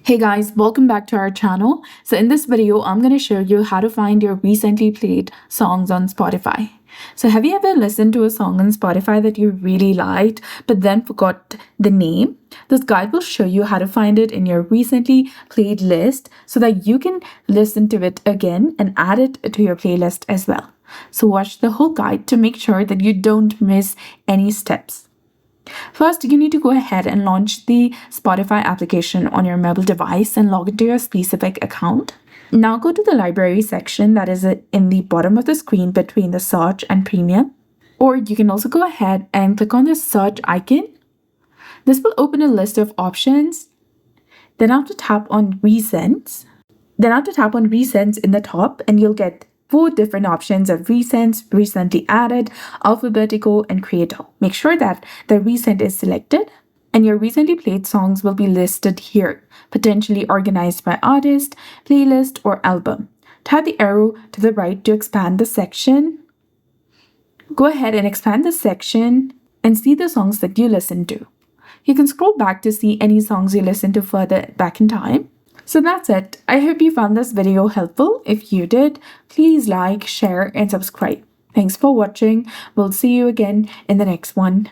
Hey guys, welcome back to our channel. So in this video, I'm going to show you how to find your recently played songs on Spotify. So have you ever listened to a song on Spotify that you really liked, but then forgot the name? This guide will show you how to find it in your recently played list so that you can listen to it again and add it to your playlist as well. So watch the whole guide to make sure that you don't miss any steps. First, you need to go ahead and launch the Spotify application on your mobile device and log into your specific account. Now go to the library section that is in the bottom of the screen between the search and premium. Or you can also go ahead and click on the search icon. This will open a list of options. Then after tap on recents. Then after tap on recents in the top and you'll get 4 different options of recents, recently added, alphabetical, and creator. Make sure that the recent is selected and your recently played songs will be listed here, potentially organized by artist, playlist, or album. Tap the arrow to the right to expand the section. Go ahead and expand the section and see the songs that you listen to. You can scroll back to see any songs you listened to further back in time. So that's it. I hope you found this video helpful. If you did, please like, share, and subscribe. Thanks for watching. We'll see you again in the next one.